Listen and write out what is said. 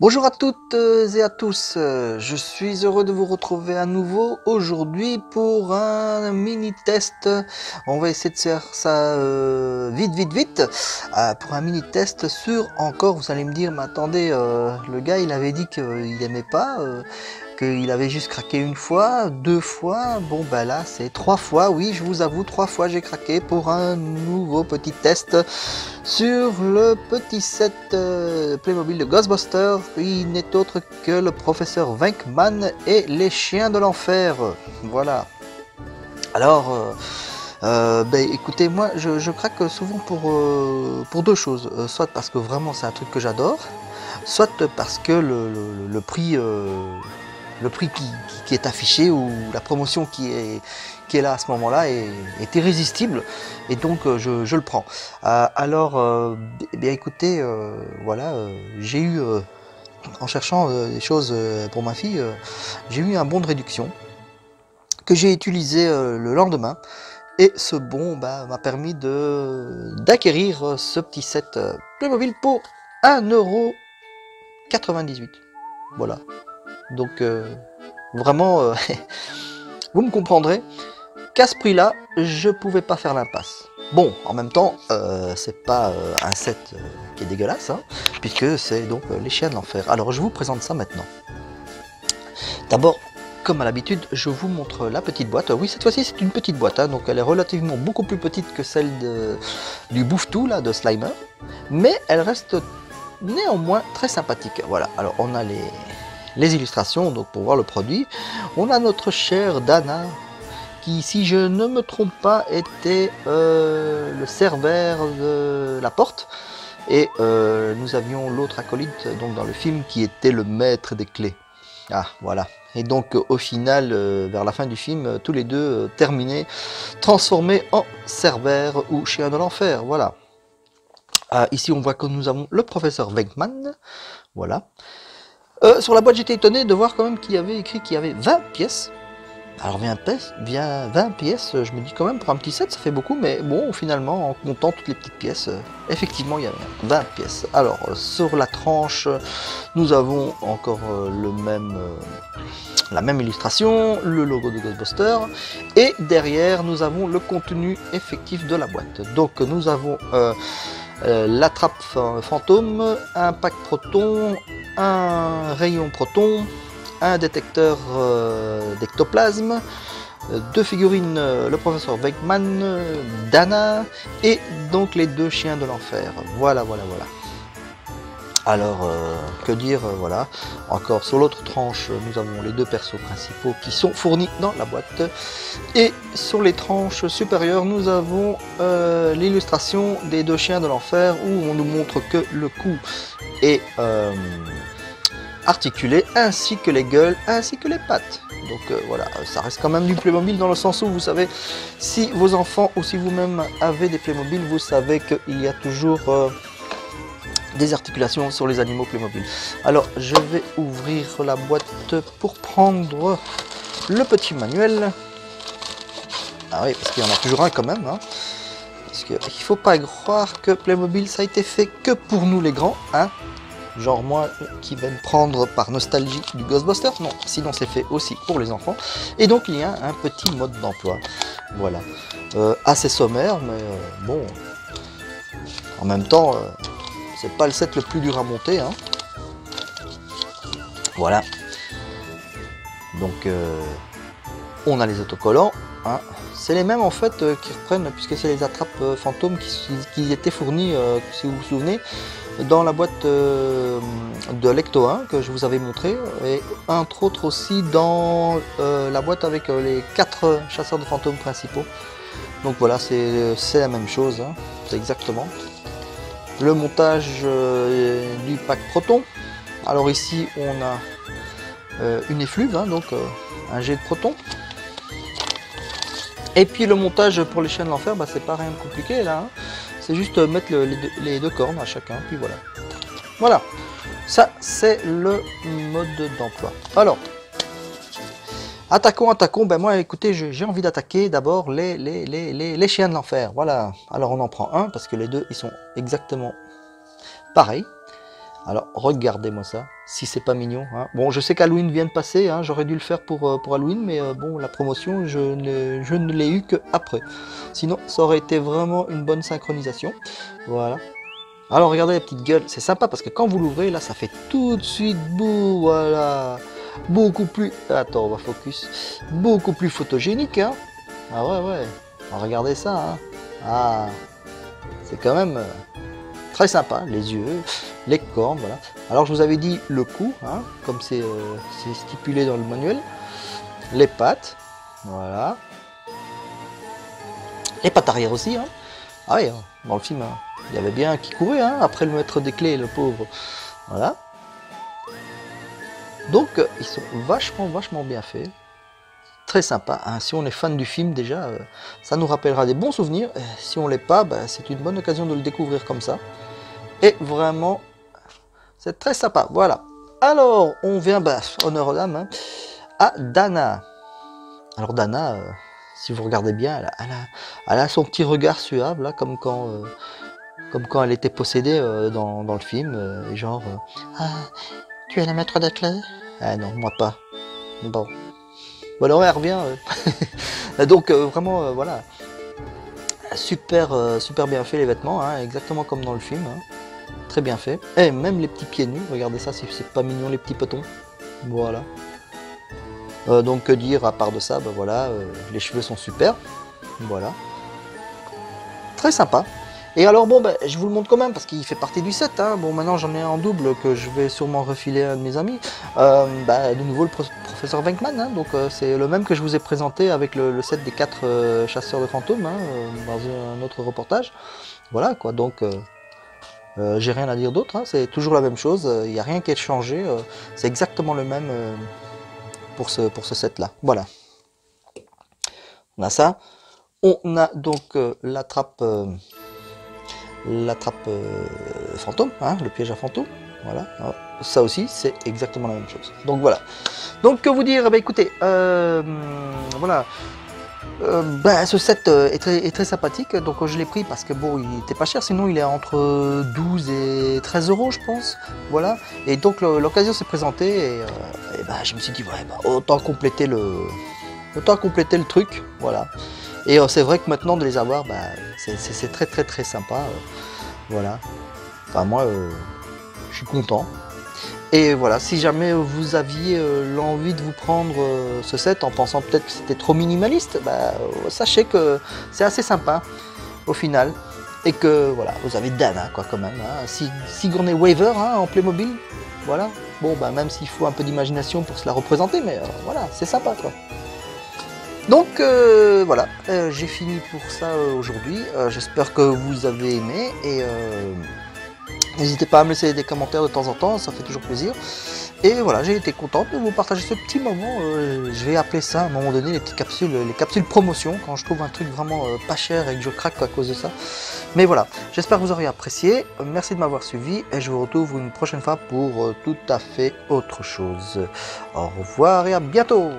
Bonjour à toutes et à tous, je suis heureux de vous retrouver à nouveau aujourd'hui pour un mini test. On va essayer de faire ça vite, pour un mini test sur encore, vous allez me dire, mais attendez, le gars il avait dit qu'il aimait pas, qu'il avait juste craqué une fois, deux fois, bon bah là c'est trois fois, oui je vous avoue, trois fois j'ai craqué pour un nouveau petit test sur le petit set Playmobil de Ghostbusters. Il n'est autre que le professeur Venkman et les chiens de l'enfer. Voilà. Alors, écoutez, moi je craque souvent pour deux choses. Soit parce que vraiment c'est un truc que j'adore, soit parce que le prix, le prix qui est affiché ou la promotion qui est là à ce moment-là est irrésistible et donc je le prends. Eh bien écoutez, voilà, j'ai eu, en cherchant des choses pour ma fille, j'ai eu un bon de réduction que j'ai utilisé le lendemain. Et ce bon m'a permis d'acquérir ce petit set Playmobil pour 1,98 €. Voilà. Donc vraiment, vous me comprendrez qu'à ce prix-là, je pouvais pas faire l'impasse. Bon, en même temps, c'est pas un set qui est dégueulasse, hein, puisque c'est donc les chiens de l'enfer. Alors je vous présente ça maintenant. D'abord, comme à l'habitude, je vous montre la petite boîte. Oui, cette fois-ci c'est une petite boîte, hein, donc elle est relativement beaucoup plus petite que celle du Bouffe-Tout là, de Slimer, mais elle reste néanmoins très sympathique. Voilà, alors on a les illustrations donc pour voir le produit. On a notre chère Dana qui, si je ne me trompe pas, était le serveur de la porte, et nous avions l'autre acolyte donc dans le film qui était le maître des clés. Ah voilà. Et donc au final, vers la fin du film, tous les deux terminés, transformés en serveurs ou chiens de l'enfer. Voilà. Ici on voit que nous avons le professeur Venkman. Voilà. Sur la boîte, j'étais étonné de voir quand même qu'il y avait écrit qu'il y avait 20 pièces. Alors 20 pièces, je me dis quand même pour un petit set ça fait beaucoup, mais bon finalement en comptant toutes les petites pièces, effectivement il y avait 20 pièces. Alors sur la tranche, nous avons encore la même illustration, le logo de Ghostbusters, et derrière nous avons le contenu effectif de la boîte. Donc nous avons la trappe fantôme, un pack proton, un rayon proton, un détecteur d'ectoplasme, deux figurines, le professeur Venkman, Dana, et donc les deux chiens de l'enfer. Voilà. Alors, que dire, voilà. Encore sur l'autre tranche, nous avons les deux persos principaux qui sont fournis dans la boîte. Et sur les tranches supérieures, nous avons l'illustration des deux chiens de l'enfer où on nous montre que le cou est articulé, ainsi que les gueules, ainsi que les pattes. Donc voilà, ça reste quand même du Playmobil dans le sens où vous savez, si vos enfants ou si vous-même avez des Playmobil, vous savez qu'il y a toujours des articulations sur les animaux Playmobil. Alors je vais ouvrir la boîte pour prendre le petit manuel. Ah oui, parce qu'il y en a toujours un quand même, hein. Parce qu'il ne faut pas croire que Playmobil ça a été fait que pour nous les grands, hein. Genre moi qui vais me prendre par nostalgie du Ghostbusters, non, sinon c'est fait aussi pour les enfants. Et donc il y a un petit mode d'emploi, voilà, assez sommaire, mais bon, en même temps, c'est pas le set le plus dur à monter, hein. Voilà, donc on a les autocollants, hein. C'est les mêmes en fait qui reprennent, puisque c'est les attrapes fantômes qui étaient fournis, si vous vous souvenez, dans la boîte de Lecto 1 que je vous avais montré, et entre autres aussi dans la boîte avec les 4 chasseurs de fantômes principaux. Donc voilà, c'est la même chose, hein, c'est exactement. Le montage du pack proton. Alors ici on a une effluve, hein, donc un jet de proton. Et puis le montage pour les chiens de l'enfer, c'est pas rien de compliqué là, hein. C'est juste mettre les deux cornes à chacun, puis voilà. Voilà, ça c'est le mode d'emploi. Alors, attaquons. Ben moi écoutez, j'ai envie d'attaquer d'abord les chiens de l'enfer. Voilà, alors on en prend un, parce que les deux ils sont exactement pareils. Alors, regardez-moi ça, si c'est pas mignon. Hein. Bon, je sais qu'Halloween vient de passer, hein, j'aurais dû le faire pour Halloween, mais bon, la promotion, je ne l'ai eu qu'après. Sinon, ça aurait été vraiment une bonne synchronisation. Voilà. Alors, regardez la petite gueule, c'est sympa parce que quand vous l'ouvrez, là, ça fait tout de suite beau, voilà. Beaucoup plus... Attends, on va focus. Beaucoup plus photogénique, hein. Ah ouais, ouais. Alors, regardez ça, hein. Ah, c'est quand même... très sympa, les yeux, les cornes, voilà. Alors je vous avais dit le cou, hein, comme c'est stipulé dans le manuel, les pattes, voilà, les pattes arrière aussi, hein. Ah oui, dans le film, hein, il y avait bien un qui courait, hein, après le maître des clés, le pauvre, voilà. Donc ils sont vachement bien faits, très sympa, hein. Si on est fan du film déjà, ça nous rappellera des bons souvenirs, si on l'est pas, bah, c'est une bonne occasion de le découvrir comme ça. Et vraiment, c'est très sympa. Voilà. Alors, on vient, bah, honneur aux dames, hein, à Dana. Alors Dana, si vous regardez bien, elle a son petit regard suave, là, comme quand elle était possédée dans le film. Genre, ah, tu es la maître des clés? Ah non, moi pas. Bon. Voilà, elle revient. Donc, vraiment, voilà. Super bien fait les vêtements, hein, exactement comme dans le film. Hein. Très bien fait. Et même les petits pieds nus, regardez ça, si c'est pas mignon les petits petons. Voilà. Donc que dire à part de ça, bah voilà, les cheveux sont super. Voilà. Très sympa. Et alors bon, bah, je vous le montre quand même parce qu'il fait partie du set. Hein. Bon, maintenant j'en ai un en double que je vais sûrement refiler à un de mes amis. Bah, de nouveau le professeur Venkman. Hein. Donc c'est le même que je vous ai présenté avec le set des 4 chasseurs de fantômes hein, dans un autre reportage. Voilà quoi, donc... j'ai rien à dire d'autre, hein. C'est toujours la même chose, il n'y a rien qui est changé, c'est exactement le même pour ce set là. Voilà. On a ça. On a donc la trappe fantôme, hein, le piège à fantôme. Voilà. Alors, ça aussi, c'est exactement la même chose. Donc voilà. Donc que vous dire, bah, écoutez, voilà. Bah, ce set est très sympathique, donc je l'ai pris parce que bon, il était pas cher, sinon il est entre 12 et 13 euros je pense, voilà, et donc l'occasion s'est présentée et bah, je me suis dit ouais, bah, autant compléter le truc, voilà, et c'est vrai que maintenant de les avoir, bah, c'est très sympa, voilà, enfin moi je suis content. Et voilà, si jamais vous aviez l'envie de vous prendre ce set en pensant peut-être que c'était trop minimaliste, bah, sachez que c'est assez sympa au final. Et que voilà, vous avez Dana quoi quand même. Hein. Sigourney Weaver hein, en Playmobil, voilà. Bon bah même s'il faut un peu d'imagination pour se la représenter, mais voilà, c'est sympa quoi. Donc voilà, j'ai fini pour ça aujourd'hui. J'espère que vous avez aimé et n'hésitez pas à me laisser des commentaires de temps en temps, ça fait toujours plaisir. Et voilà, j'ai été content de vous partager ce petit moment. Je vais appeler ça à un moment donné les capsules promotion, quand je trouve un truc vraiment pas cher et que je craque à cause de ça. Mais voilà, j'espère que vous aurez apprécié. Merci de m'avoir suivi et je vous retrouve une prochaine fois pour tout à fait autre chose. Au revoir et à bientôt!